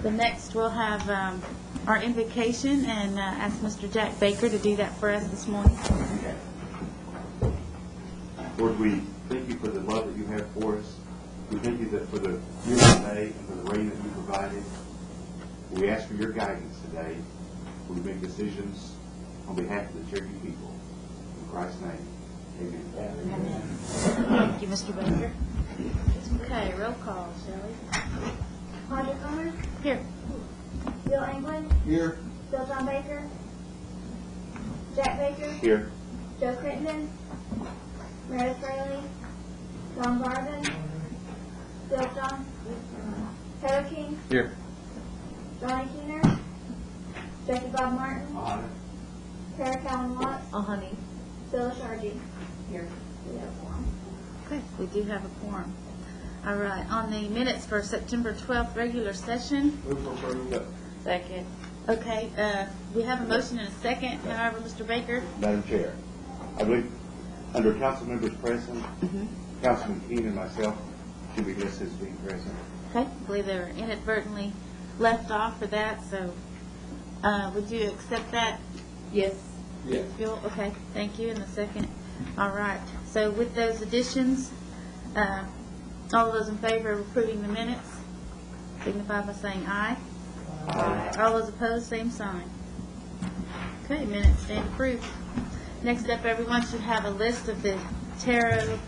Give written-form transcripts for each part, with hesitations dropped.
The next we'll have our invocation and ask Mr. Jack Baker to do that for us this morning. Lord, we thank you for the love that you have for us. We thank you that for the beautiful day and for the rain that you provided. We ask for your guidance today when we make decisions on behalf of the Cherokee people. In Christ's name, amen. Amen. Thank you, Mr. Baker. Okay, roll call, Shelley. Roger Connor. Here. Bill England. Here. Bill John Baker. Jack Baker. Here. Joe Crittenden. Meredith Rayleigh. John Garvin. Bill John. Cherokee. Here. Johnny Keener. Jackie Bob Martin. Tara Callan Watts. Honey. Phyllis Shargy. Here. We have one. Okay, we do have a quorum. All right, on the minutes for September 12th regular session. Move for approval. Second. Okay, we have a motion and a second. However, Mr. Baker. Madam Chair, I believe under council members present, Councilman Keene and myself should be listed as being present. Okay, I believe they were inadvertently left off for that, so would you accept that? Yes. Yes. Bill, okay, thank you. And a second. All right, so with those additions, all those in favor of approving the minutes signify by saying aye. Aye. All those opposed, same sign. Okay, minutes stand approved. Next up, everyone should have a list of the tarot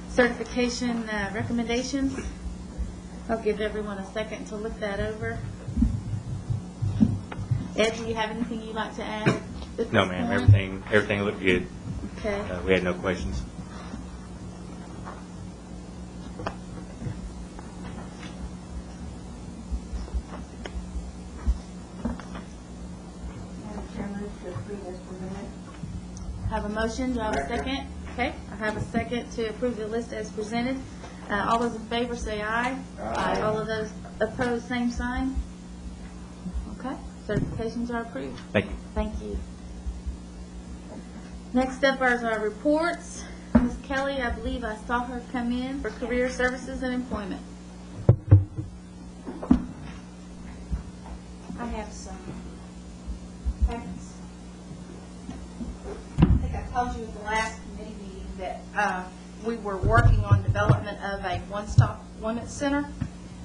certification recommendations. I'll give everyone a second to look that over. Ed, do you have anything you'd like to add? No, ma'am. Everything looked good. Okay. We had no questions. Have a motion. Do I have a second? Okay. I have a second to approve the list as presented. All those in favor say aye. Aye. All of those opposed, same sign. Okay. Certifications are approved. Thank you. Thank you. Next up are our reports. Ms. Kelly, I believe I saw her come in for career services and employment. I have some facts. I think I told you at the last committee meeting that we were working on development of a one-stop employment center,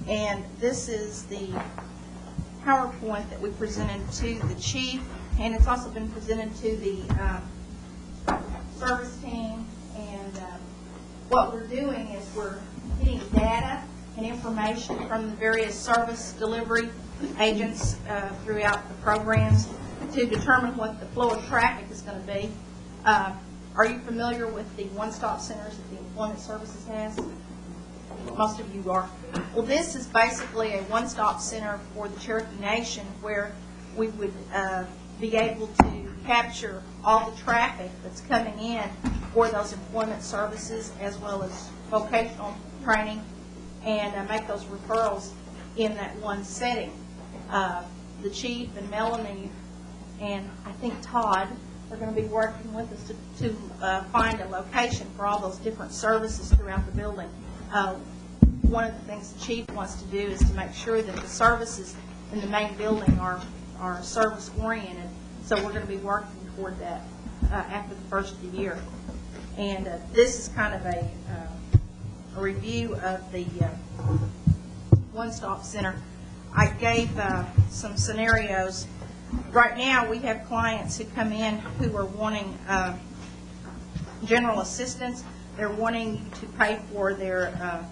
and this is the PowerPoint that we presented to the chief, and it's also been presented to the service team. And what we're doing is we're getting data and information from the various service delivery agents throughout the programs to determine what the flow of traffic is going to be. Are you familiar with the one-stop centers that the Employment Services has? Most of you are. Well, this is basically a one-stop center for the Cherokee Nation where we would be able to capture all the traffic that's coming in for those employment services as well as vocational training and make those referrals in that one setting. The chief and Melanie and I think Todd are going to be working with us to find a location for all those different services throughout the building. One of the things the chief wants to do is to make sure that the services in the main building are service oriented. So we're going to be working toward that after the first of the year. And this is kind of a review of the one-stop center. I gave some scenarios. Right now we have clients who come in who are wanting general assistance. They're wanting to pay for their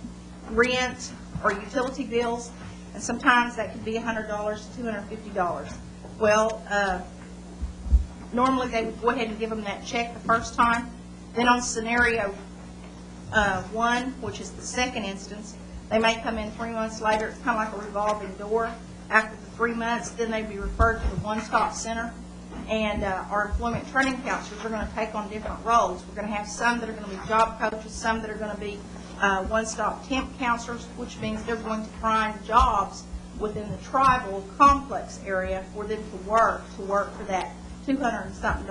rent or utility bills, and sometimes that could be $100 to $250. Well, normally they would go ahead and give them that check the first time. Then on scenario 1, which is the second instance, they may come in 3 months later. It's kind of like a revolving door. After the 3 months, then they'd be referred to the one-stop center. And our employment training counselors are going to take on different roles. We're going to have some that are going to be job coaches, some that are going to be one-stop temp counselors, which means they're going to find jobs within the tribal complex area for them to work for that $200 and something,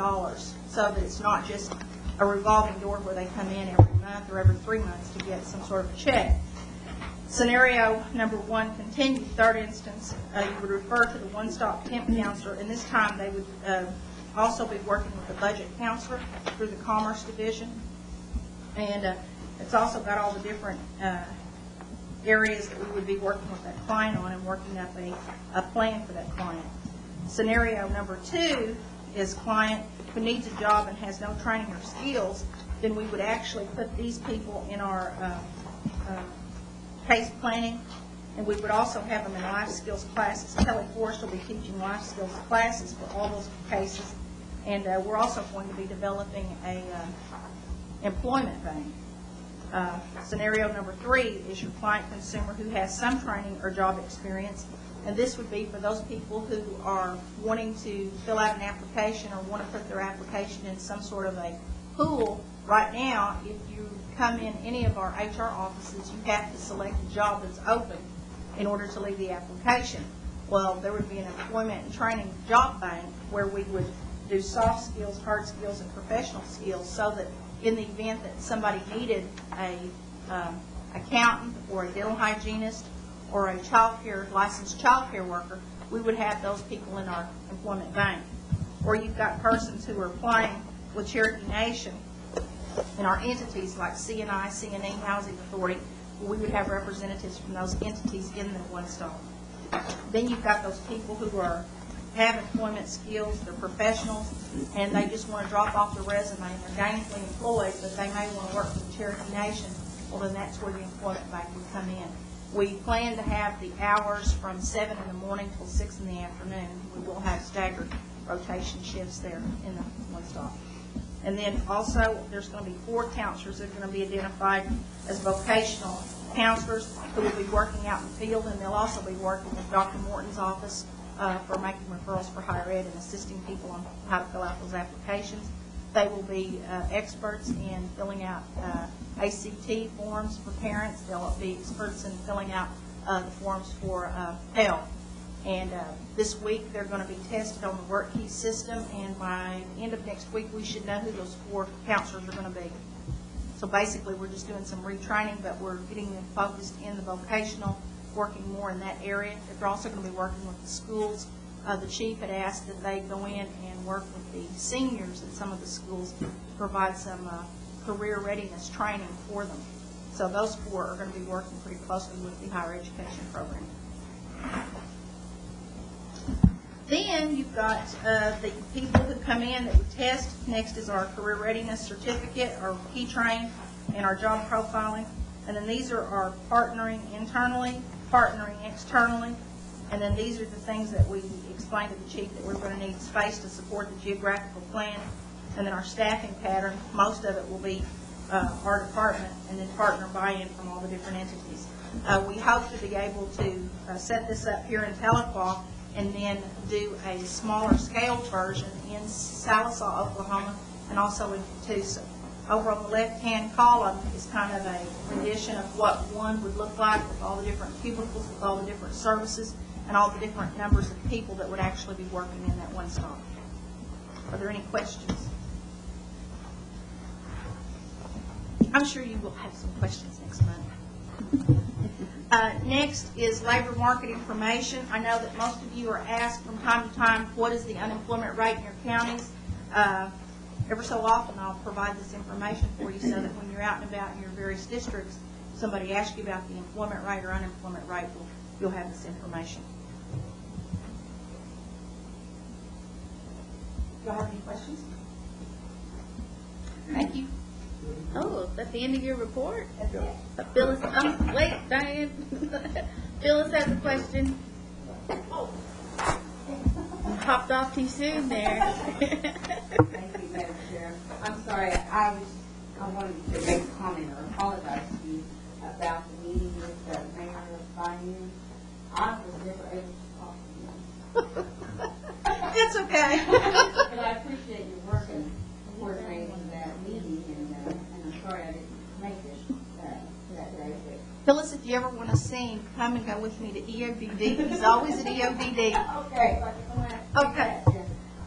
so that it's not just a revolving door where they come in every month or every 3 months to get some sort of check. Scenario number 1 continued. Third instance, you would refer to the one-stop temp counselor, and this time they would also be working with the budget counselor through the Commerce Division. And it's also got all the different areas that we would be working with that client on and working up a plan for that client. Scenario number 2 is client who needs a job and has no training or skills. Then we would actually put these people in our case planning, and we would also have them in life skills classes. Kelly Forrest will be teaching life skills classes for all those cases, and we're also going to be developing a employment bank. Scenario number 3 is your client consumer who has some training or job experience, and this would be for those people who are wanting to fill out an application or want to put their application in some sort of a pool. Right now, if you come in any of our HR offices, you have to select a job that's open in order to leave the application. Well, there would be an employment and training job bank where we would do soft skills, hard skills, and professional skills, so that in the event that somebody needed a accountant or a dental hygienist or a licensed child care worker, we would have those people in our employment bank. Or you've got persons who are applying with Cherokee Nation in our entities like CNI, CNE, Housing Authority. We would have representatives from those entities in the one stop. Then you've got those people who have employment skills, they're professionals, and they just want to drop off their resume and they're gainfully employed, but they may want to work for the Cherokee Nation. Well, then that's where the employment bank would come in. We plan to have the hours from 7 in the morning till 6 in the afternoon. We will have staggered rotation shifts there in the one stop. And then also, there's going to be 4 counselors that are going to be identified as vocational counselors who will be working out in the field, and they'll also be working with Dr. Morton's office for making referrals for higher ed and assisting people on how to fill out those applications. They will be experts in filling out ACT forms for parents. They'll be experts in filling out the forms for Pell. And this week they're going to be tested on the WorkKey system, and by the end of next week we should know who those 4 counselors are going to be. So basically we're just doing some retraining, but we're getting them focused in the vocational, working more in that area. They're also going to be working with the schools. The chief had asked that they go in and work with the seniors at some of the schools to provide some career readiness training for them. So those 4 are going to be working pretty closely with the higher education program. Then you've got the people who come in that we test. Next is our career readiness certificate, our key train, and our job profiling. And then these are our partnering internally, partnering externally. And then these are the things that we explained to the chief that we're going to need space to support the geographical plan. And then our staffing pattern, most of it will be our department, and then partner buy-in from all the different entities. We hope to be able to set this up here in Tahlequah and then do a smaller scale version in Sallisaw, Oklahoma, and also in Catoosa. Over on the left-hand column is kind of a rendition of what one would look like with all the different cubicles, with all the different services, and all the different numbers of people that would actually be working in that one stop. Are there any questions? I'm sure you will have some questions next month. Next is labor market information. I know that most of you are asked from time to time, what is the unemployment rate in your counties? Ever so often I'll provide this information for you so that when you're out and about in your various districts, somebody asks you about the employment rate or unemployment rate, you'll have this information. Do y'all have any questions? Thank you. Oh, that's the end of your report? That's it. Phyllis, wait, Diane. Phyllis has a question. Oh. Hopped off too soon there. Thank you, Madam Chair. I'm sorry, I wanted to make a comment or apologize to you about the meeting with the mayor of Bayou. I was never able to talk to you. It's okay. But I appreciate your work in coordinating that meeting, and I'm sorry I didn't make it that day. Phyllis, if you ever want to sing, come and go with me to EODD. He's always at EODD. Okay. Okay.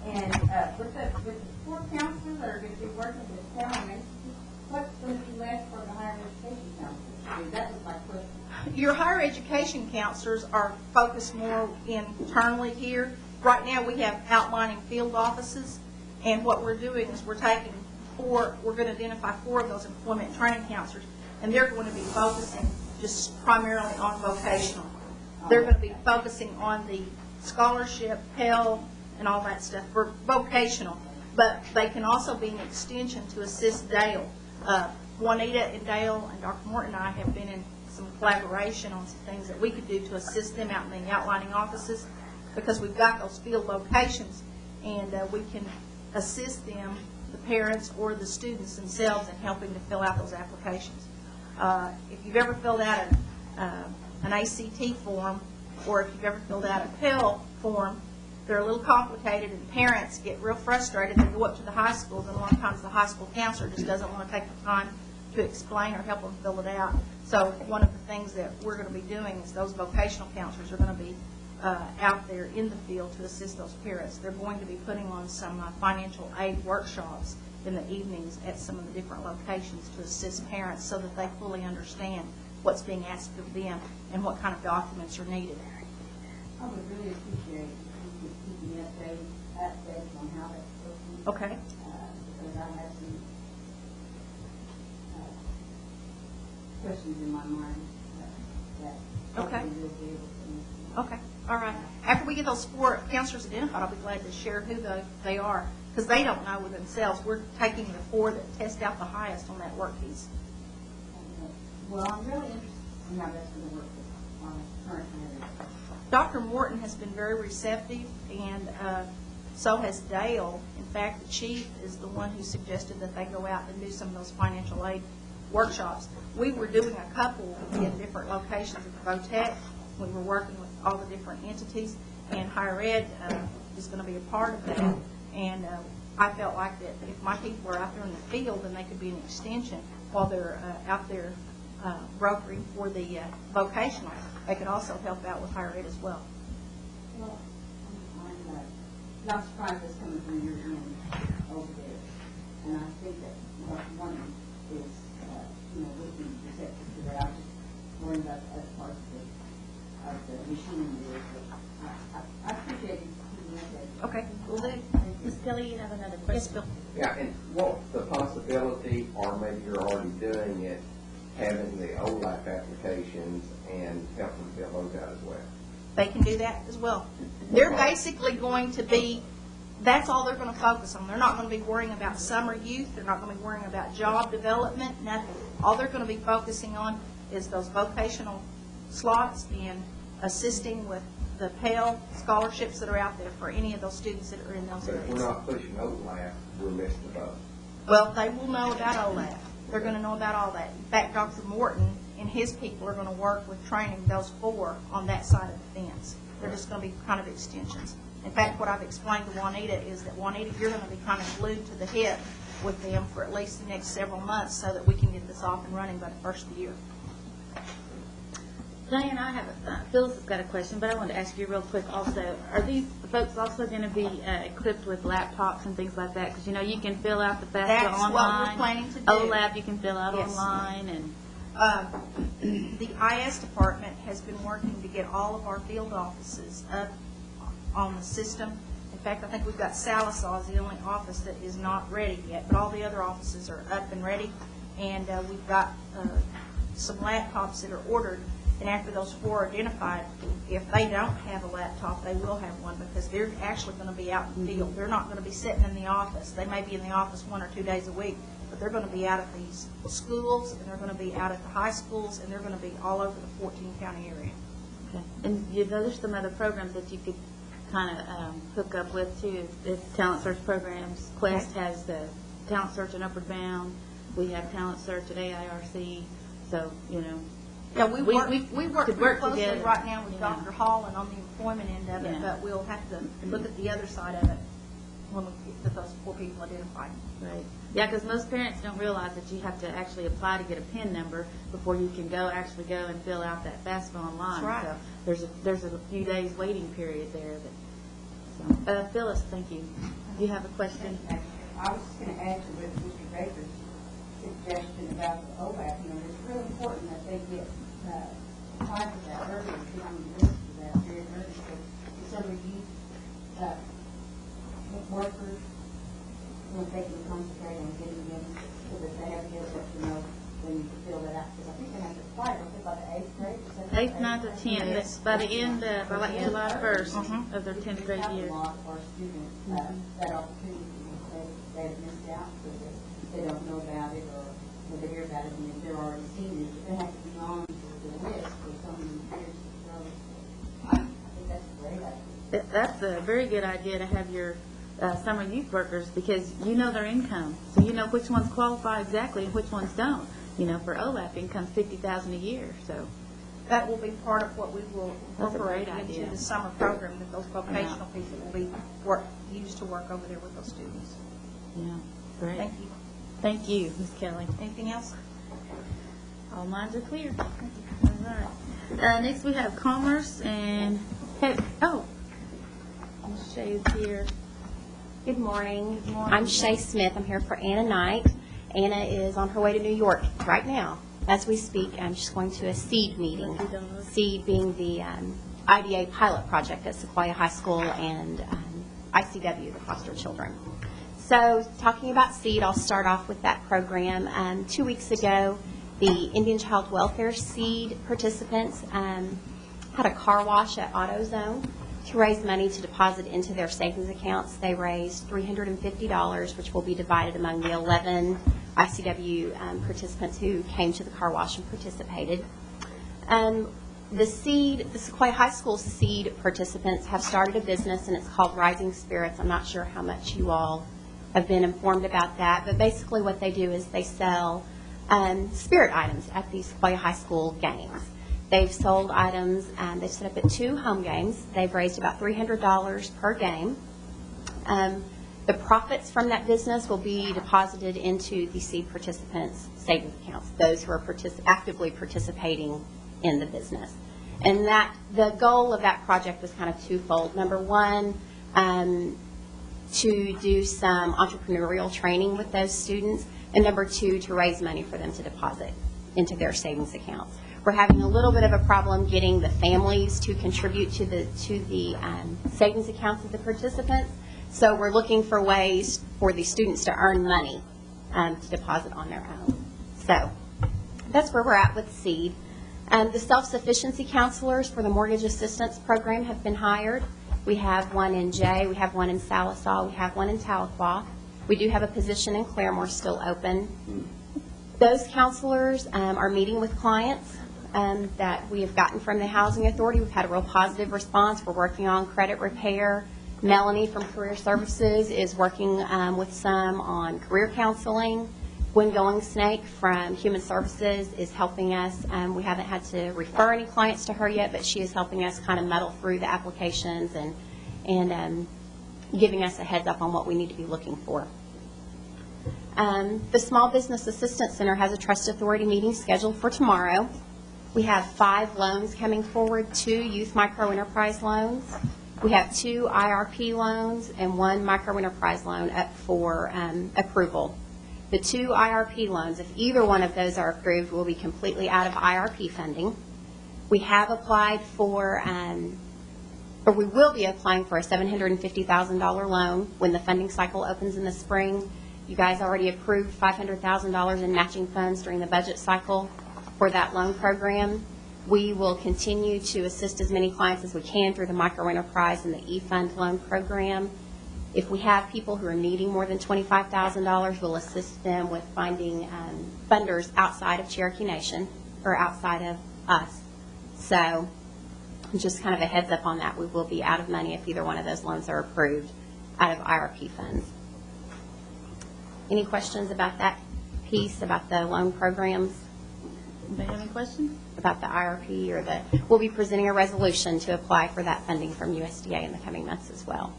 And with the 4 counselors that are going to be working with town entities, what's going to be left for the higher education counselors to do? That was my question. Your higher education counselors are focused more internally here. Right now, we have outlining field offices, and what we're doing is we're going to identify 4 of those employment training counselors, and they're going to be focusing just primarily on vocational. They're going to be focusing on the scholarship, Pell, and all that stuff for vocational. But they can also be an extension to assist Dale. Juanita and Dale and Dr. Morton and I have been in some collaboration on some things that we could do to assist them out in the outlining offices, because we've got those field locations, and we can assist them, the parents or the students themselves, in helping to fill out those applications. If you've ever filled out an ACT form, or if you've ever filled out a Pell form, they're a little complicated, and parents get real frustrated. They go up to the high schools, and a lot of times the high school counselor just doesn't want to take the time to explain or help them fill it out. So one of the things that we're going to be doing is those vocational counselors are going to be out there in the field to assist those parents. They're going to be putting on some financial aid workshops in the evenings at some of the different locations to assist parents so that they fully understand what's being asked of them and what kind of documents are needed. I would really appreciate if you could keep me updated on how that's working. Okay. Because I have some questions in my mind that Okay. hopefully you'll be able to answer. Okay. All right. After we get those 4 counselors identified, I'll be glad to share who they are, because they don't know with themselves. We're taking the 4 that test out the highest on that work piece. Well, I'm really interested in how that's going to work with our current manager. Dr. Morton has been very receptive, and so has Dale. In fact, the chief is the one who suggested that they go out and do some of those financial aid workshops. We were doing a couple in different locations at the VOTEC. We were working with all the different entities, and higher ed is going to be a part of that. And I felt like that if my people were out there in the field, then they could be an extension while they're out there brokering for the vocational. They could also help out with higher ed as well. Well, I'm not surprised that's coming from your end over there. And I think that what one is, would be receptive to that. I'm just worried about the other parts of the machine there. But I appreciate you keeping me updated. Okay, will do. Ms. Kelly, you have another Yes, question? Bill. Yeah, and what the possibility, or maybe you're already doing it, having the OLAP applications and helping fill those out as well? They can do that as well. They're basically going to be, that's all they're going to focus on. They're not going to be worrying about summer youth. They're not going to be worrying about job development, nothing. All they're going to be focusing on is those vocational slots and assisting with the Pell scholarships that are out there for any of those students that are in those But if we're areas. not pushing OLAP, we're missing the boat. Well, they will know about OLAP. They're going to know about all that. In fact, Dr. Morton and his people are going to work with training those 4 on that side of the fence. They're just going to be kind of extensions. In fact, what I've explained to Juanita is that, Juanita, you're going to be kind of glued to the hip with them for at least the next several months so that we can get this off and running by the first of the year. Diane, I have Phyllis has got a question, but I wanted to ask you real quick also. Are these folks also going to be equipped with laptops and things like that? Because, you can fill out the FAFSA That's online. what we're planning to do. OLAP you can fill out Yes. online. And The IS department has been working to get all of our field offices up on the system. In fact, I think we've got Salisaw is the only office that is not ready yet, but all the other offices are up and ready. And we've got some laptops that are ordered. And after those 4 are identified, if they don't have a laptop, they will have one, because they're actually going to be out in the field. They're not going to be sitting in the office. They may be in the office 1 or 2 days a week, but they're going to be out at these schools, and they're going to be out at the high schools, and they're going to be all over the 14-county area. okay. And there's some other programs that you could kind of hook up with, too. It's talent search programs. Quest has the talent search and Upward Bound. We have talent search at AIRC. So, Yeah, we work could pretty work closely together. right now with Yeah. Dr. Holland on the employment end of it, Yeah. but we'll have to look at the other side of it when we get those 4 people identified. Right. Yeah, because most parents don't realize that you have to actually apply to get a PIN number before you can actually go and fill out that FAFSA online. That's right. So there's a few days waiting period there. Phyllis, thank you. Do you have a question? I was just going to add to Mr. Baker's suggestion about the OLAP. It's really important that they get apply for that early, get on the list for that very early, so some of you, workers, when they can concentrate on getting them, so that they have the ability to know when you fill that out, because I think they have to apply, don't they, by the 8th grade? or something? 8th, 9th, or 10th, that's by the end of, by like July 1st of their 10th grade We year. have a lot of our students, that opportunity, they've missed out, because they don't know about it, or when they hear about it, and if they're already seniors, they have to be on the list for so many years. So I think that's a great idea. That's a very good idea to have your summer youth workers, because you know their income, so you know which ones qualify exactly and which ones don't. You know, for OLAP, income's $50,000 a year, so. That will be part of what we will That's a great incorporate idea. into the summer program, that those vocational people will be used to work over there with those students. Yeah, great. Thank you. Thank you, Ms. Kelly. Anything else? All minds are clear. All right. Next, we have Commerce and, Ms. Shea is here. Good morning. Good morning. I'm Shay Smith. I'm here for Anna Knight. Anna is on her way to New York right now. As we speak, she's going to a SEED meeting. SEED being the IDA pilot project at Sequoia High School and ICW, the foster children. So talking about SEED, I'll start off with that program. 2 weeks ago, the Indian Child Welfare SEED participants had a car wash at AutoZone to raise money to deposit into their savings accounts. They raised $350, which will be divided among the 11 ICW participants who came to the car wash and participated. The Sequoia High School SEED participants have started a business, and it's called Rising Spirits. I'm not sure how much you all have been informed about that, but basically what they do is they sell spirit items at the Sequoia High School games. They've sold items, they've set up at 2 home games. They've raised about $300 per game. The profits from that business will be deposited into the SEED participants' savings accounts, those who are actively participating in the business. And the goal of that project was kind of twofold. Number one, to do some entrepreneurial training with those students, and number two, to raise money for them to deposit into their savings accounts. We're having a little bit of a problem getting the families to contribute to the savings accounts of the participants. So we're looking for ways for the students to earn money to deposit on their own. So that's where we're at with SEED. The self-sufficiency counselors for the mortgage assistance program have been hired. We have one in Jay, we have one in Salisaw, we have one in Tahlequah. We do have a position in Claremore still open. Those counselors are meeting with clients that we have gotten from the Housing Authority. We've had a real positive response. We're working on credit repair. Melanie from Career Services is working with some on career counseling. Gwen Going Snake from Human Services is helping us. We haven't had to refer any clients to her yet, but she is helping us kind of muddle through the applications and giving us a heads up on what we need to be looking for. The Small Business Assistance Center has a trust authority meeting scheduled for tomorrow. We have 5 loans coming forward, 2 youth microenterprise loans. We have 2 IRP loans and 1 microenterprise loan up for approval. The 2 IRP loans, if either one of those are approved, will be completely out of IRP funding. We have applied for, or we will be applying for a $750,000 loan when the funding cycle opens in the spring. You guys already approved $500,000 in matching funds during the budget cycle for that loan program. We will continue to assist as many clients as we can through the microenterprise and the eFund loan program. If we have people who are needing more than $25,000, we'll assist them with finding funders outside of Cherokee Nation or outside of us. So just kind of a heads up on that. We will be out of money if either one of those loans are approved out of IRP funds. Any questions about that piece, about the loan programs? Anybody have any questions? About the IRP or we'll be presenting a resolution to apply for that funding from USDA in the coming months as well.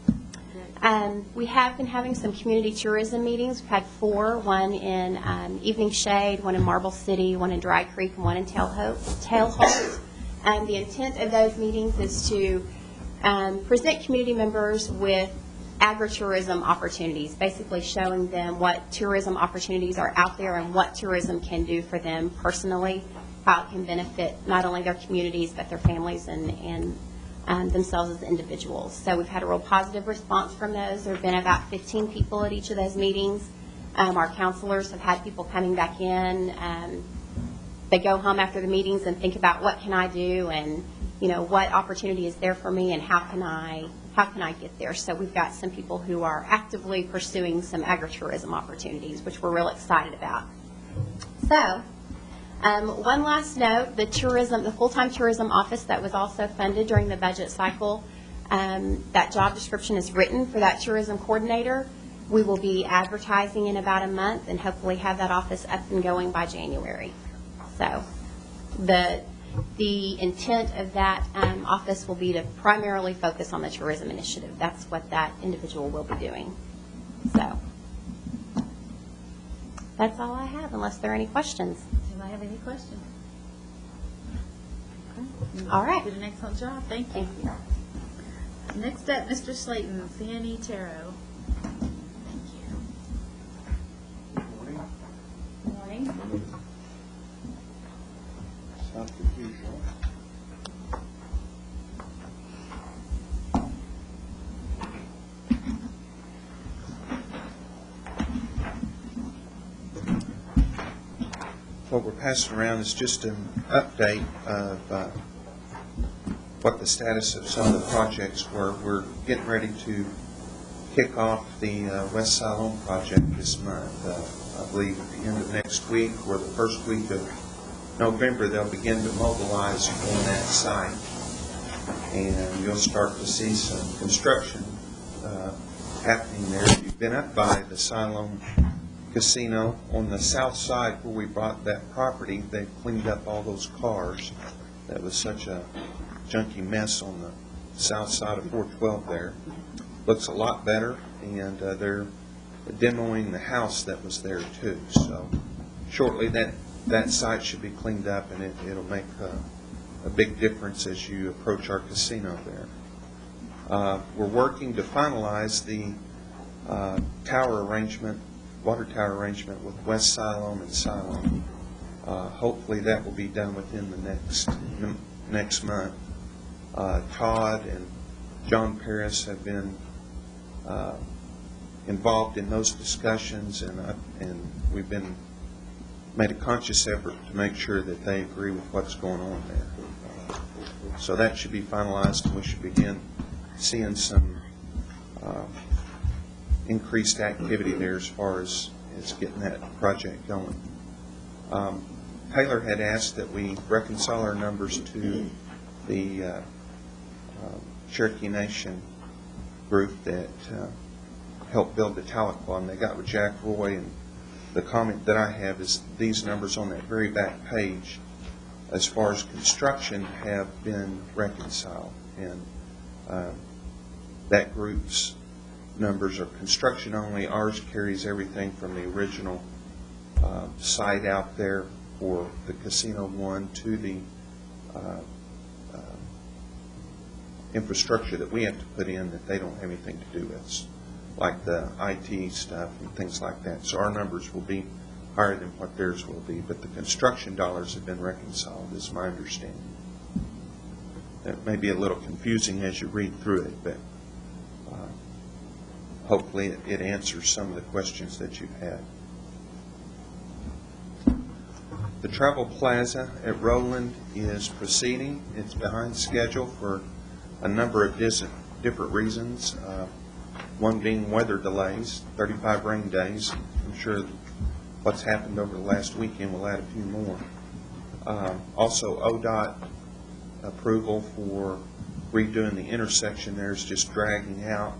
We have been having some community tourism meetings. We've had 4, one in Evening Shade, one in Marble City, one in Dry Creek, and one in Tailholt. The intent of those meetings is to present community members with agritourism opportunities, basically showing them what tourism opportunities are out there and what tourism can do for them personally. how it can benefit not only their communities, but their families and themselves as individuals. So we've had a real positive response from those. There have been about 15 people at each of those meetings. Our counselors have had people coming back in. They go home after the meetings and think about what can I do, and what opportunity is there for me, and how can I get there. So we've got some people who are actively pursuing some agritourism opportunities, which we're real excited about. So one last note, the full-time tourism office that was also funded during the budget cycle, that job description is written for that tourism coordinator. We will be advertising in about a month and hopefully have that office up and going by January. So the intent of that office will be to primarily focus on the tourism initiative. That's what that individual will be doing. So that's all I have, unless there are any questions. Do I have any questions? Okay. All right. Did an excellent job. Thank you. Next up, Mr. Slayton, CNE Tarot. Morning. What we're passing around is just an update of what the status of some of the projects were. We're getting ready to kick off the West Siloam project this month. I believe at the end of next week or the first week of November, they'll begin to mobilize on that site. And you'll start to see some construction happening there. If you've been up by the Siloam Casino on the south side where we bought that property, they've cleaned up all those cars. That was such a junky mess on the south side of 412 there. Looks a lot better, and they're demoing the house that was there too. So shortly that site should be cleaned up, and it'll make a big difference as you approach our casino there. We're working to finalize the water tower arrangement with West Siloam and Siloam. Hopefully that will be done within the next month. Todd and John Paris have been involved in those discussions, and we've made a conscious effort to make sure that they agree with what's going on there. So that should be finalized, and we should begin seeing some increased activity there as far as getting that project going. Taylor had asked that we reconcile our numbers to the Cherokee Nation group that helped build the Tahlequah, and they got with Jack Roy, and the comment that I have is these numbers on that very back page as far as construction have been reconciled, and that group's numbers are construction only. Ours carries everything from the original site out there for the Casino 1 to the infrastructure that we have to put in that they don't have anything to do with, like the IT stuff and things like that. So our numbers will be higher than what theirs will be, but the construction dollars have been reconciled, is my understanding. That may be a little confusing as you read through it, but hopefully it answers some of the questions that you've had. The Travel Plaza at Rowland is proceeding. It's behind schedule for a number of different reasons, one being weather delays, 35 rain days. I'm sure what's happened over the last weekend will add a few more. Also, ODOT approval for redoing the intersection there is just dragging out.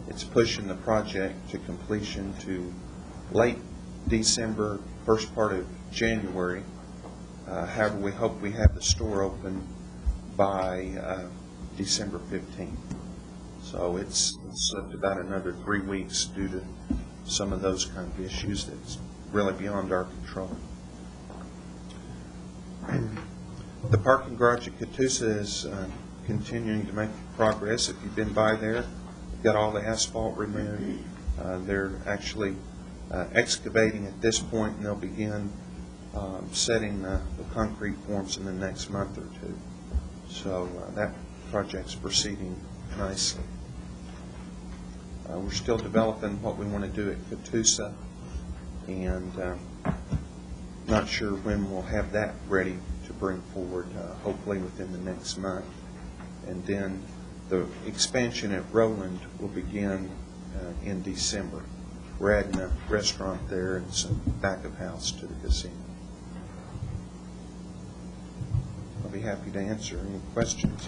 It's pushing the project to completion to late December, first part of January. However, we hope we have the store open by December 15th. So it's slipped about another 3 weeks due to some of those kind of issues that's really beyond our control. The parking garage at Catoosa is continuing to make progress. If you've been by there, we've got all the asphalt removed. They're actually excavating at this point, and they'll begin setting the concrete forms in the next month or two. So that project's proceeding nicely. We're still developing what we want to do at Catoosa, and not sure when we'll have that ready to bring forward, hopefully within the next month. And then the expansion at Rowland will begin in December. We're adding a restaurant there and some back-of house to the casino. I'll be happy to answer any questions.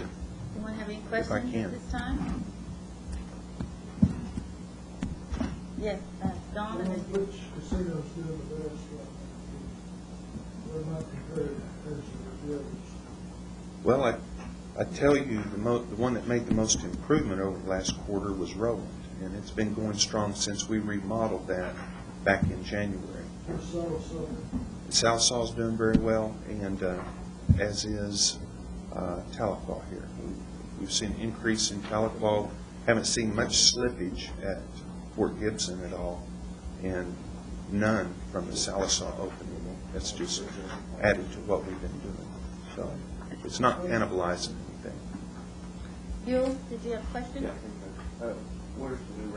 Anyone have any I questions can. at this time? Yes, Dawn, and then Which casinos do the best? We're not compared to the others. Well, I tell you, the one that made the most improvement over the last quarter was Rowland, and it's been going strong since we remodeled that back in January. Salsaw's doing very well, and as is Tahlequah here. We've seen an increase in Tahlequah. Haven't seen much slippage at Fort Gibson at all, and none from the Sallisaw opening. That's just added to what we've been doing. So it's not cannibalizing anything. Bill, did you have a question? Where's the new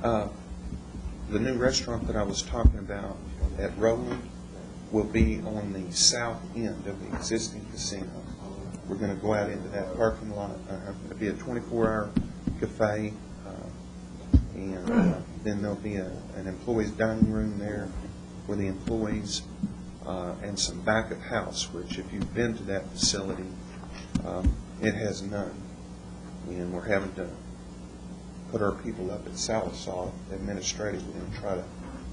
restaurant? The new restaurant that I was talking about at Rowland will be on the south end of the existing casino. We're going to go out into that parking lot. It'll be a 24-hour cafe, and then there'll be an employee's dining room there for the employees, and some back of house, which if you've been to that facility, it has none. And we're having to put our people up at Sallisaw administratively and try to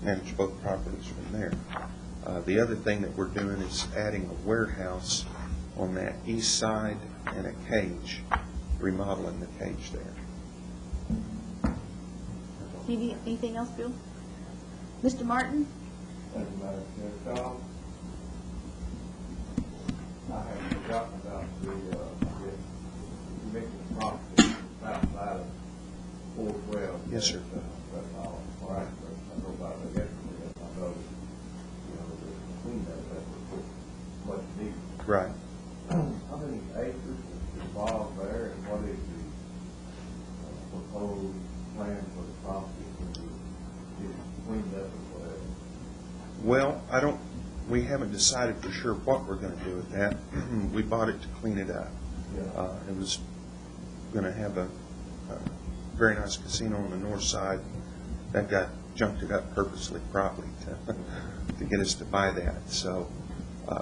manage both properties from there. The other thing that we're doing is adding a warehouse on that east side and a cage, remodeling the cage there. Anything else, Bill? Mr. Martin? Thank you, Madam Chair. Tom, I have forgotten about you mentioned the property outside of 412. Yes, sir. That's all right. I know about that yesterday. I know, the cleanup that was much needed. Right. How many acres is involved there, and what is the proposed plan for the property when you get it cleaned up or whatever? Well, we haven't decided for sure what we're going to do with that. We bought it to clean it up. Yeah. It was going to have a very nice casino on the north side. That got junked it up purposely, probably, to get us to buy that. So,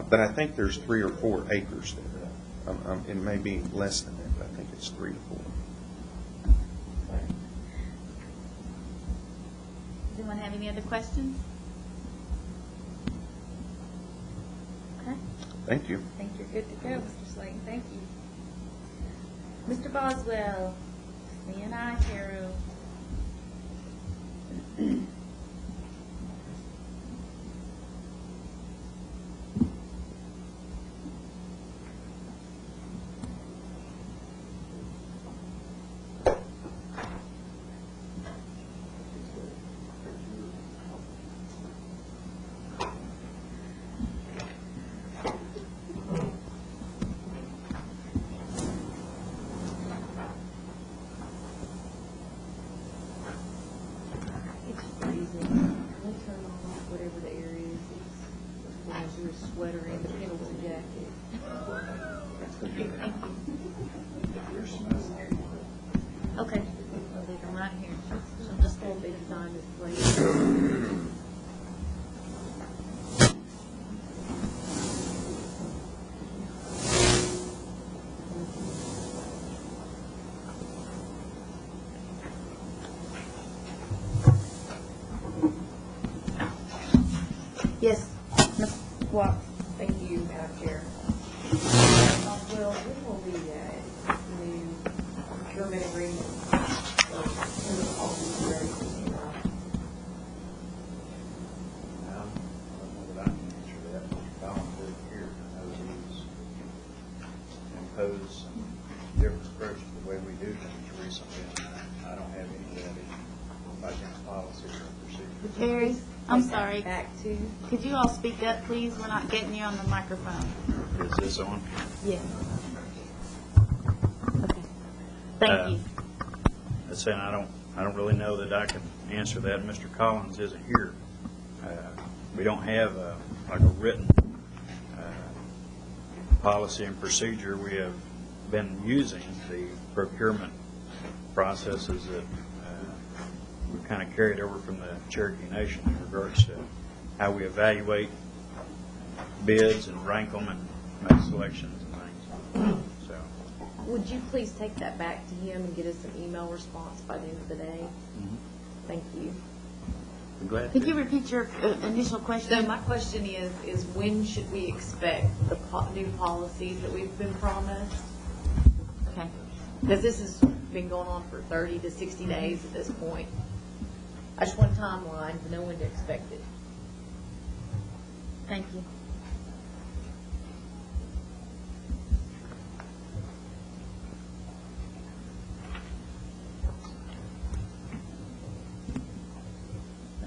but I think there's 3 or 4 acres there. It may be less than that, but I think it's 3 to 4. Does anyone have any other questions? Okay, Thank you. I think you're good to go, Mr. Slayton. Thank you. Mr. Boswell, C&I Harold. It's freezing. Can we turn off whatever the air is? It's as your sweater and the penalty jacket. Okay, I'll leave them right here. She'll just Won't be designed as freezing. Yes, Ms. Watts. Thank you, Madam Chair. Well, when will the new procurement agreement for the office ready? I can answer that. Don did here, I know he's imposed some different approach to the way we do things recently, and I don't have any of that in by policy or procedure. Terry? I'm take that sorry. back to? Could you all speak up, please? We're not getting you on the microphone. Is this on? Yes. Okay. Thank you. I said I don't really know that I can answer that. Mr. Collins isn't here. We don't have like a written policy and procedure. We have been using the procurement processes that we kind of carried over from the Cherokee Nation in regards to how we evaluate bids and rank them and make selections and things. So, Would you please take that back to him and get us an email response by the end of the day? Thank you. I'm glad Could to. you repeat your initial So question? my question is when should we expect the new policies that we've been promised? Okay. Because this has been going on for 30 to 60 days at this point. I just want a timeline to know when to expect it. Thank you.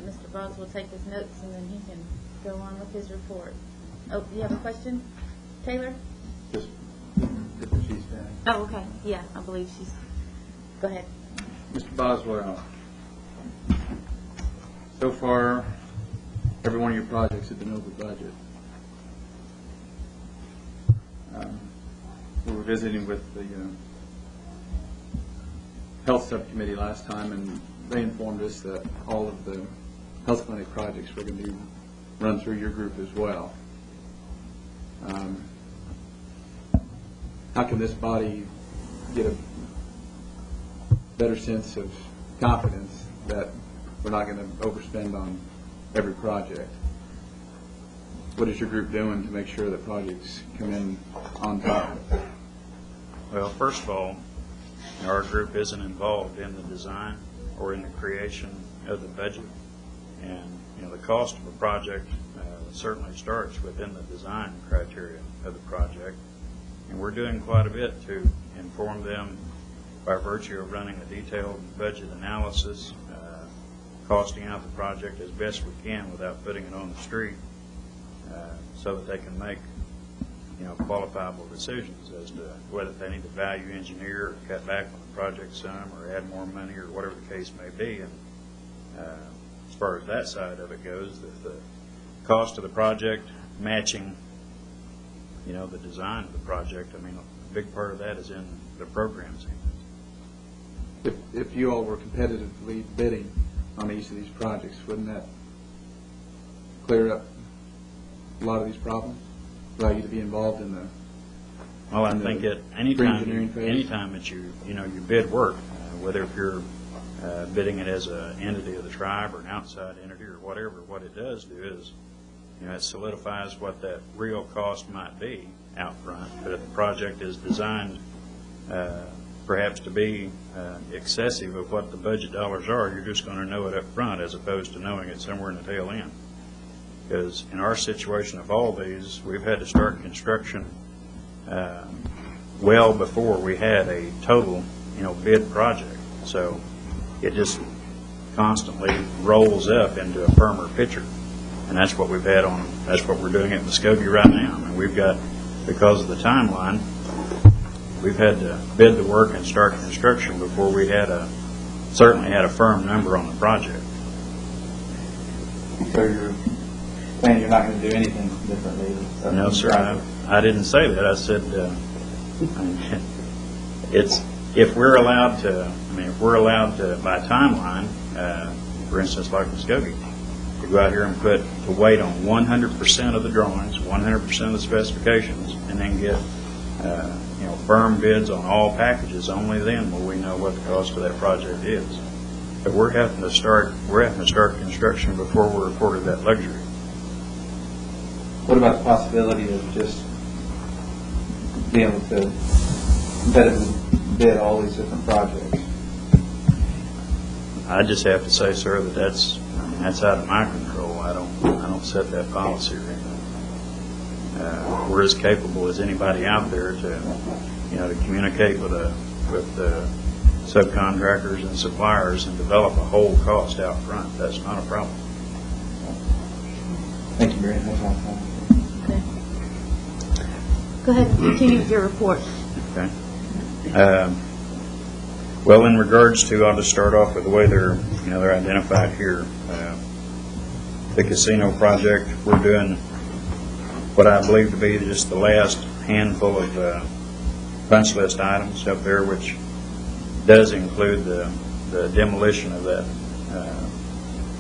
Mr. Boggs will take his notes and then he can go on with his report. Oh, do you have a question? Taylor? Just get the chief's down. Oh, okay. Yeah, I believe she's, go ahead. Mr. Boswell, so far, every one of your projects have been over budget. We were visiting with the Health Subcommittee last time, and they informed us that all of the health clinic projects were going to be run through your group as well. How can this body get a better sense of confidence that we're not going to overspend on every project? What is your group doing to make sure that projects come in on time? Well, first of all, our group isn't involved in the design or in the creation of the budget. And, the cost of a project certainly starts within the design criteria of the project. And we're doing quite a bit to inform them by virtue of running a detailed budget analysis, costing out the project as best we can without putting it on the street, so that they can make qualifiable decisions as to whether they need to value engineer or cut back on the project some or add more money or whatever the case may be. And as far as that side of it goes, the cost of the project matching the design of the project, a big part of that is in the programs. If you all were competitively bidding on each of these projects, wouldn't that clear up a lot of these problems? Allow you to be involved in the Well, I think at any time pre-engineering that you bid work, whether if you're bidding it as an entity of the tribe or an outside entity or whatever, what it does do is it solidifies what that real cost might be out front. But if the project is designed perhaps to be excessive of what the budget dollars are, you're just going to know it up front as opposed to knowing it somewhere in the tail end. Because in our situation of all these, we've had to start construction well before we had a total, bid project. So it just constantly rolls up into a firmer picture. And that's what we've had that's what we're doing at Muskogee right now. We've got, because of the timeline, we've had to bid the work and start construction before we certainly had a firm number on the project. So you're saying you're not going to do anything differently? No, sir, I didn't say that. I said if we're allowed to, by timeline, for instance, like Muskogee, to go out here and to wait on 100% of the drawings, 100% of the specifications, and then get firm bids on all packages. Only then will we know what the cost of that project is. But we're having to start construction before we're afforded that luxury. What about the possibility of just being able to competitively bid all these different projects? I just have to say, sir, that's out of my control. I don't set that policy or anything. We're as capable as anybody out there to communicate with the subcontractors and suppliers and develop a whole cost out front. That's not a problem. Thank you, Mary. That's all. Okay. Go ahead and continue with your report. Okay. Well, in regards to, I'll just start off with the way they're identified here. The casino project, we're doing what I believe to be just the last handful of punch list items up there, which does include the demolition of that,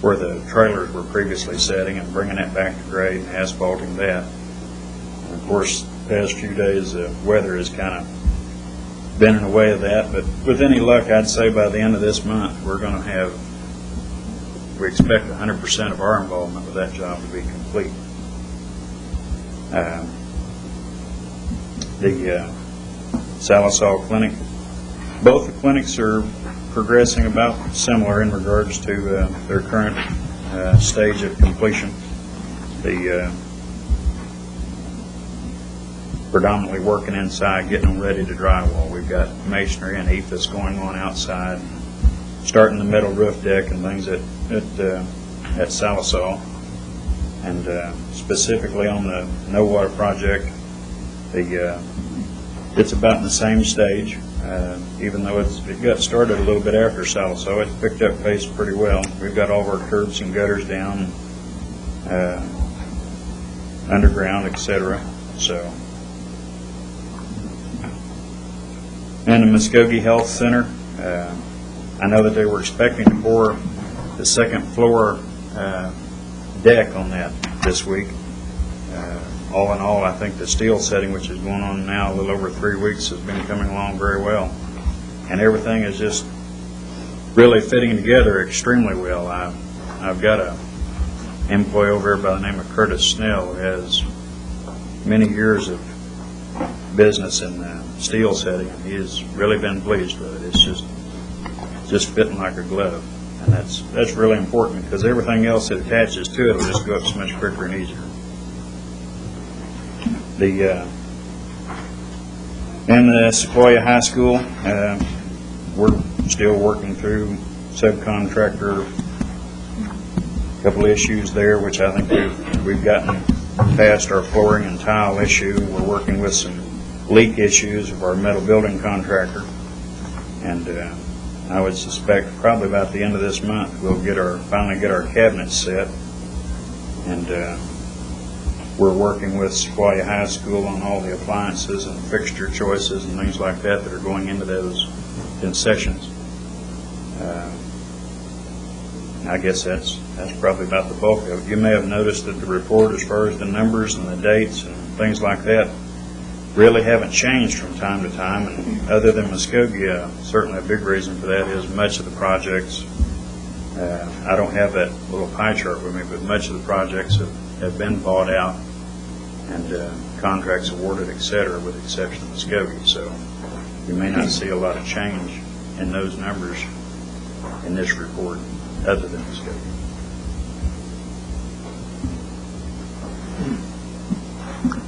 where the trailers were previously setting, and bringing that back to grade and asphalting that. And of course, the past few days, the weather has kind of been in the way of that, but with any luck, I'd say by the end of this month, we expect 100% of our involvement with that job to be complete. The Salisal Clinic, both the clinics are progressing about similar in regards to their current stage of completion. The predominantly working inside, getting them ready to drywall. We've got masonry and EIFS going on outside, starting the metal roof deck and things at Salisal. And specifically on the no water project, it's about in the same stage. Even though it got started a little bit after Salisal, it's picked up pace pretty well. We've got all of our curbs and gutters down, underground, etc. So. And the Muskogee Health Center, I know that they were expecting to pour the second floor deck on that this week. All in all, I think the steel setting, which is going on now a little over 3 weeks, has been coming along very well. And everything is just really fitting together extremely well. I've got an employee over here by the name of Curtis Snell, who has many years of business in steel setting, and he has really been pleased with it. It's just fitting like a glove, and that's really important, because everything else that attaches to it will just go up so much quicker and easier. In the Sequoia High School, we're still working through subcontractor, a couple of issues there, which I think we've gotten past our flooring and tile issue. We're working with some leak issues of our metal building contractor, and I would suspect probably about the end of this month we'll finally get our cabinets set, and we're working with Sequoia High School on all the appliances and fixture choices and things like that are going into those concessions. I guess that's probably about the bulk of it. You may have noticed that the report, as far as the numbers and the dates and things like that, really haven't changed from time to time. And other than Muskogee, certainly a big reason for that is much of the projects, I don't have that little pie chart with me, but much of the projects have been bought out and contracts awarded, et cetera, with the exception of Muskogee. So you may not see a lot of change in those numbers in this report other than Muskogee.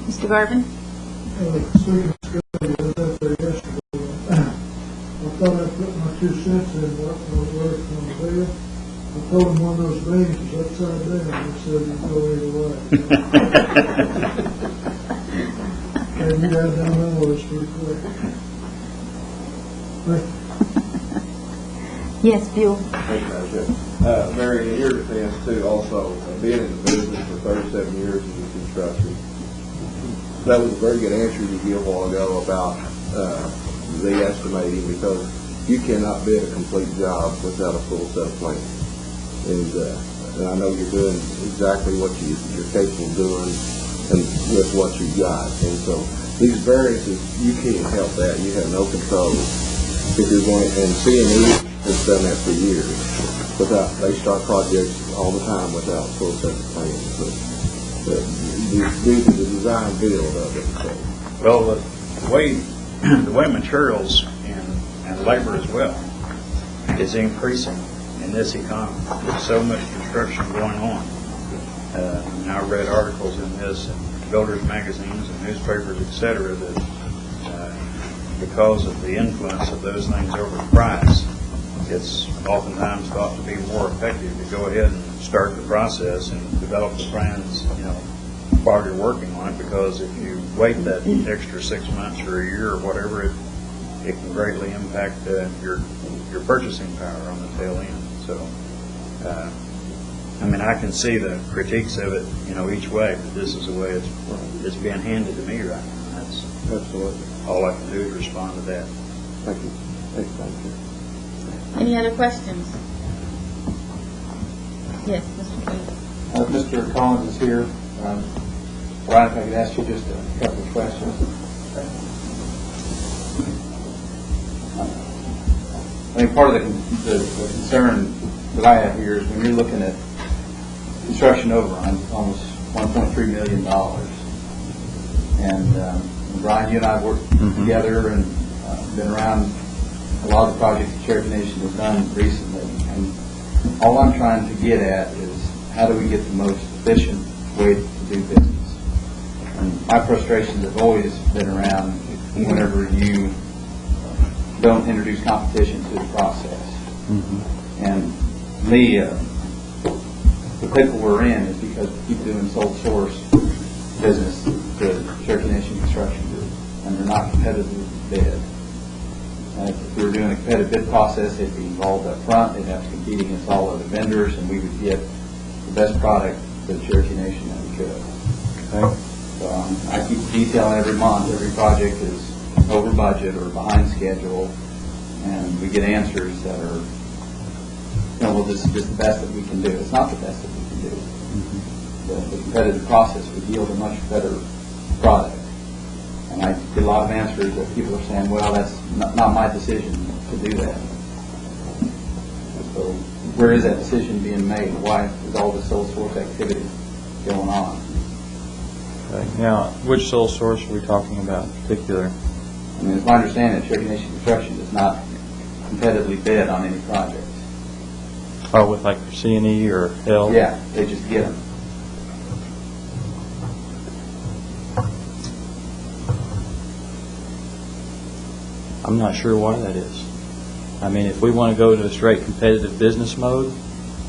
Mr. Garvin? Speaking of Scotty, I was out there yesterday. I thought I'd put my 2 cents in what was worth on the bill. I told him one of those beans was upside down. He said you'd go either way. And you got down that list pretty quick. Thank you. Yes, Bill. Thank you, Madam Chair. Mary, in your defense too, also, being in the business for 37 years in construction, that was a very good answer you gave a while ago about the estimating, because you cannot bid a complete job without a full set of plans. And I know you're doing exactly what you're capable of doing and with what you've got. And so these variances, you can't help that. You have no control. If you're going, and C&E has done that for years. They start projects all the time without full set of plans. But due to the design build of it. So. Well, the way materials and labor as well is increasing in this economy. There's so much construction going on. And I read articles in this and builders magazines and newspapers, et cetera, that because of the influence of those things over price, it's oftentimes thought to be more effective to go ahead and start the process and develop the plans, while you're working on it, because if you wait that extra 6 months or a year or whatever, it can greatly impact your purchasing power on the tail end. So, I can see the critiques of it, each way, but this is the way it's being handed to me right now. That's Absolutely. all I can do is respond to that. Thank you. Thank you. Any other questions? Yes, Mr. King. Mr. Collins is here. Brian, if I could ask you just a couple of questions. Part of the concern that I have here is when you're looking at construction overrun, almost $1.3 million. And Brian, you and I have worked together and been around a lot of the projects that Cherokee Nation has done recently. And all I'm trying to get at is how do we get the most efficient way to do business? And my frustrations have always been around whenever you don't introduce competition to the process. And me, the pickle we're in is because we keep doing sole source business to Cherokee Nation Construction Group, and they're not competitively bid. And if we were doing a competitive bid process, they'd be involved up front, they'd have to compete against all other vendors, and we would get the best product for the Cherokee Nation that we could. Okay. So I keep detailing every month, every project is over budget or behind schedule, and we get answers that are, well, this is just the best that we can do. It's not the best that we can do. The competitive process would yield a much better product. And I get a lot of answers that people are saying, well, that's not my decision to do that. So where is that decision being made? Why is all this sole source activity going on? Okay. Now, which sole source are we talking about in particular? I mean, it's my understanding that Cherokee Nation Construction does not competitively bid on any projects. Oh, with like C&E or L? Yeah, they just get them. I'm not sure why that is. I mean, if we want to go to a straight competitive business mode,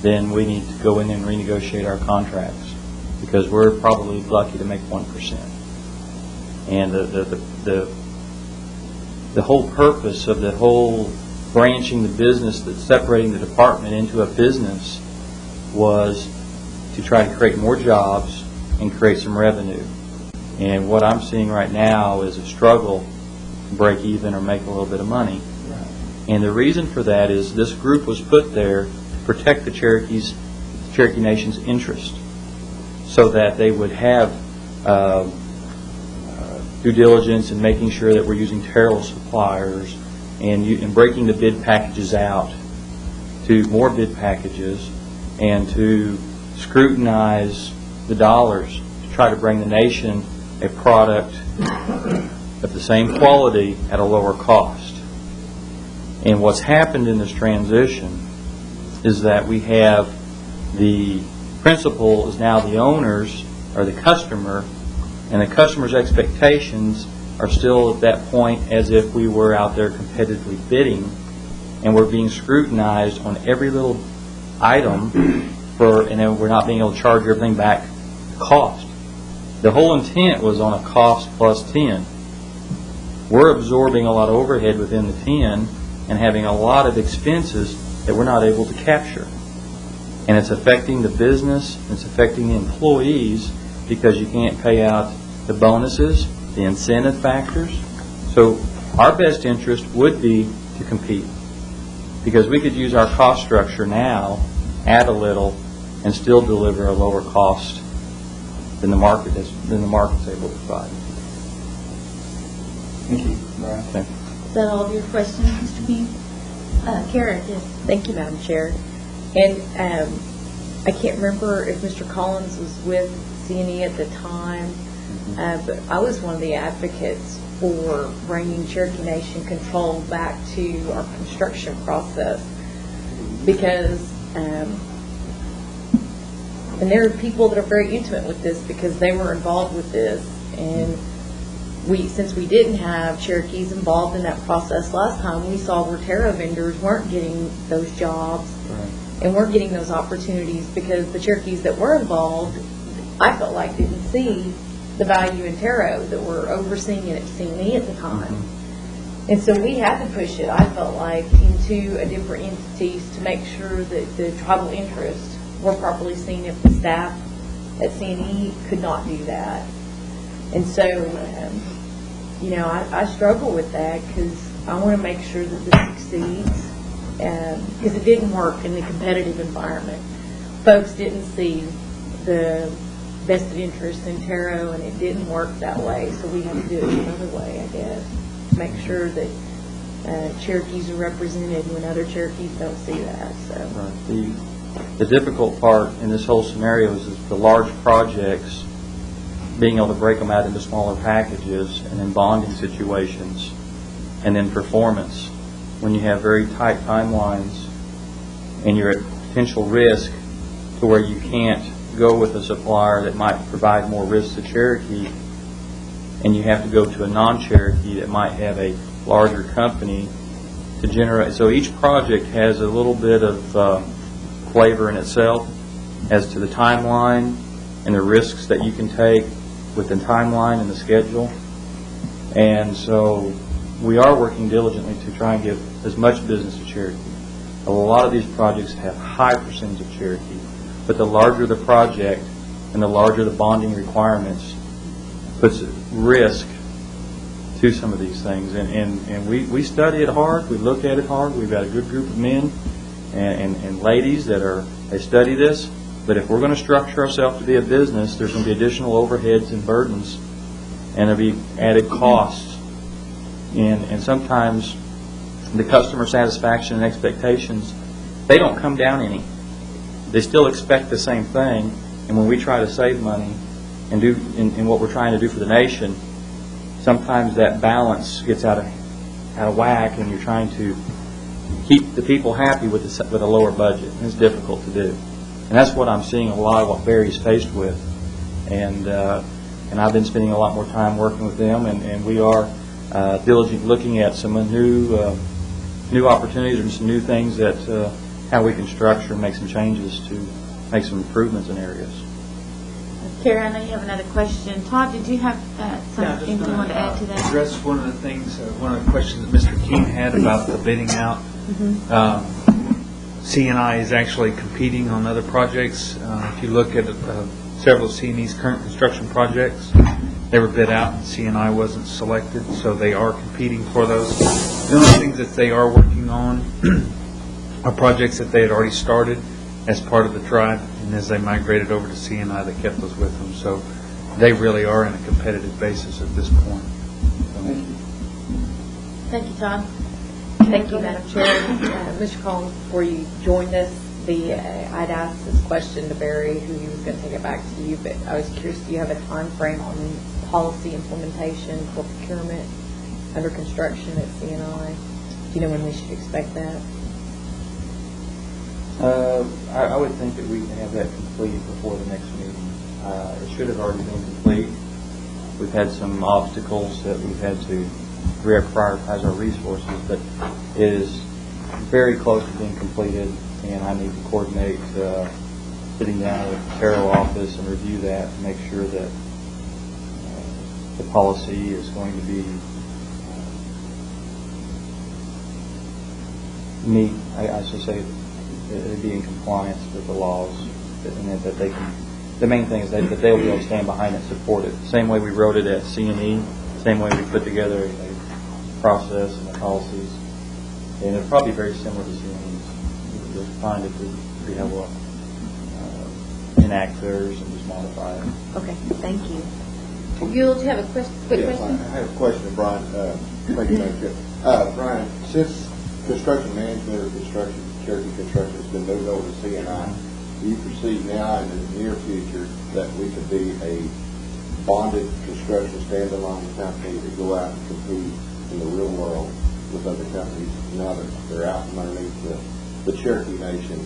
then we need to go in and renegotiate our contracts, because we're probably lucky to make 1%. And the whole purpose of the whole branching the business, that's separating the department into a business, was to try to create more jobs and create some revenue. And what I'm seeing right now is a struggle to break even or make a little bit of money. And the reason for that is this group was put there to protect the Cherokee Nation's interest, so that they would have due diligence in making sure that we're using terrible suppliers and breaking the bid packages out to more bid packages, and to scrutinize the dollars to try to bring the nation a product of the same quality at a lower cost. And what's happened in this transition is that we have the principal is now the owners or the customer, and the customer's expectations are still at that point as if we were out there competitively bidding, and we're being scrutinized on every little item and then we're not being able to charge everything back to cost. The whole intent was on a cost plus 10. We're absorbing a lot of overhead within the 10 and having a lot of expenses that we're not able to capture. And it's affecting the business, it's affecting the employees, because you can't pay out the bonuses, the incentive factors. So our best interest would be to compete, because we could use our cost structure now, add a little, and still deliver a lower cost than the market's able to provide. Thank you, Brian. Okay. Is that all of your questions, Mr. King? Kara, yes. Thank you, Madam Chair. And I can't remember if Mr. Collins was with C&E at the time, but I was one of the advocates for bringing Cherokee Nation control back to our construction process, because and there are people that are very intimate with this because they were involved with this, and since we didn't have Cherokees involved in that process last time, we saw where Terra vendors weren't getting those jobs and weren't getting those opportunities because the Cherokees that were involved, I felt like didn't see the value in Terra that were overseeing it at CNE at the time. And so we had to push it, I felt like, into a different entities to make sure that the tribal interests were properly seen if the staff at CNE could not do that. And so, I struggle with that because I want to make sure that this succeeds because it didn't work in the competitive environment. Folks didn't see the vested interest in Taro, and it didn't work that way, so we had to do it another way, I guess, to make sure that Cherokees are represented when other Cherokees don't see that. So. Right. The difficult part in this whole scenario is the large projects, being able to break them out into smaller packages, and then bonding situations, and then performance. When you have very tight timelines and you're at potential risk to where you can't go with a supplier that might provide more risk to Cherokee, and you have to go to a non-Cherokee that might have a larger company to generate. So each project has a little bit of flavor in itself as to the timeline and the risks that you can take with the timeline and the schedule. And so we are working diligently to try and give as much business to Cherokee. A lot of these projects have high percentage of Cherokee, but the larger the project and the larger the bonding requirements puts risk to some of these things. And we study it hard, we look at it hard, we've got a good group of men and ladies they study this, but if we're going to structure ourselves to be a business, there's going to be additional overheads and burdens, and there'll be added costs. And sometimes the customer satisfaction and expectations, they don't come down any. They still expect the same thing, and when we try to save money and do in what we're trying to do for the nation, sometimes that balance gets out of whack, and you're trying to keep the people happy with a lower budget, and it's difficult to do. And that's what I'm seeing a lot of what Barry's faced with. And I've been spending a lot more time working with them, and we are diligent looking at some new opportunities and some new things that how we can structure and make some changes to make some improvements in areas. Carrie, I know you have another question. Todd, did you have something you want to add to that? Address one of the things, one of the questions that Mr. Keene had about the bidding out. CNI is actually competing on other projects. If you look at several of CNE's current construction projects, they were bid out and CNI wasn't selected, so they are competing for those. The only things that they are working on are projects that they had already started as part of the tribe, and as they migrated over to CNI, they kept those with them. So they really are in a competitive basis at this point. Thank you. Thank you, Todd. Thank you, Madam Chair. Mr. Collins, before you joined us, I'd asked this question to Barry, who he was going to take it back to you, but I was curious, do you have a time frame on policy implementation for procurement under construction at CNI? Do you know when we should expect that? I would think that we can have that complete before the next meeting. It should have already been complete. We've had some obstacles that we've had to prioritize our resources, but it is very close to being completed, and I need to coordinate sitting down with the Taro office and review that to make sure that the policy is going to be I should say be in compliance with the laws, and that they can. The main thing is that they will be able to stand behind it and support it. The same way we wrote it at CNE, same way we put together a process and the policies, and it'll probably be very similar to CNE's. You'll find it to be able to enact theirs and just modify it. Okay, thank you. Yule, do you have a quick question? I have a question, Brian. Thank you, Madam Chair. Brian, since construction management or Cherokee Construction has been moved over to CNI, do you perceive now in the near future that we could be a bonded construction standalone company to go out and compete in the real world with other companies now that they're out from underneath the Cherokee Nation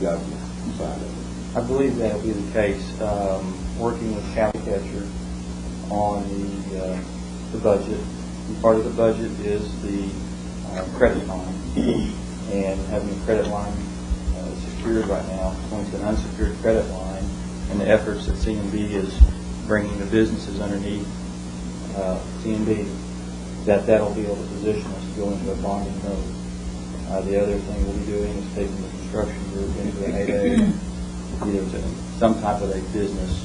government side of it? I believe that will be the case. Working with County Catcher on the the budget. And part of the budget is the credit line. And having a credit line secured right now, going to an unsecured credit line, and the efforts that CNB is bringing the businesses underneath CNB, that'll be able to position us to go into a bonding mode. The other thing we'll be doing is taking the construction group into an 8A, either to some type of a business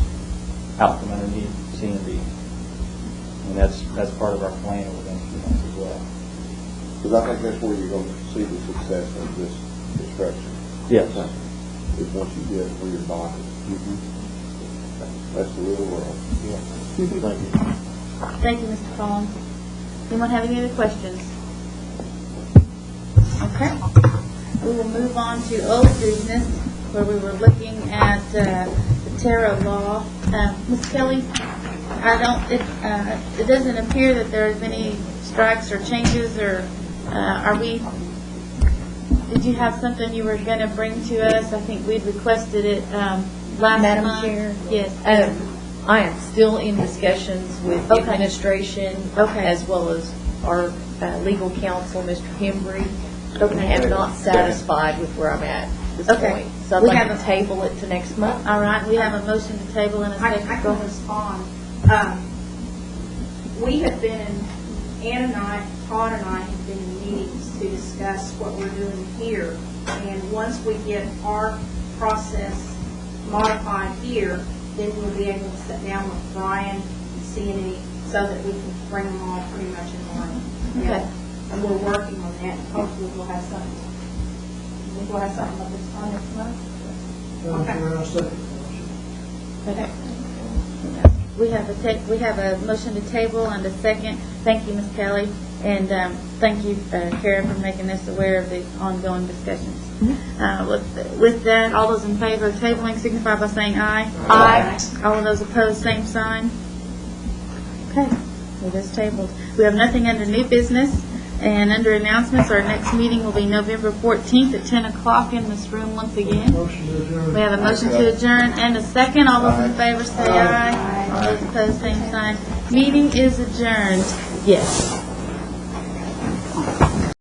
out from underneath CNB. And that's part of our plan over the next few months as well. Because I think that's where you're going to see the success of this construction. Yes. Is once you get where you're bonded. That's the real world. Thank you. Thank you, Mr. Collins. Anyone have any other questions? Okay. We will move on to old business, where we were looking at the Terra law. Ms. Kelly, it doesn't appear that there's any strikes or changes, or did you have something you were going to bring to us? I think we'd requested it last Madam month. Chair? Yes. I am still in discussions with the administration, as well as our legal counsel, Mr. Hembry, and am not satisfied with where I'm at this point. So I'd like to table it to next month. All right, we have a motion to table in a second. I can respond. We have been, Ann and I, Todd and I have been in meetings to discuss what we're doing here. And once we get our process modified here, then we'll be able to sit down with Brian and CNE so that we can bring them all pretty much in line. Okay. And we're working on that. Hopefully we'll have something. We'll have something like this on next month. Okay. We have a motion to table and a second. Thank you, Ms. Kelly, and thank you, Kara, for making us aware of the ongoing discussions. With that, all those in favor of tabling signify by saying aye. Aye. All of those opposed, same sign. Okay, it is tabled. We have nothing under new business. And under announcements, our next meeting will be November 14th at 10 o'clock in this room once again. We have a motion to adjourn and a second. All those in favor say aye. All those opposed, same sign. Meeting is adjourned. Yes.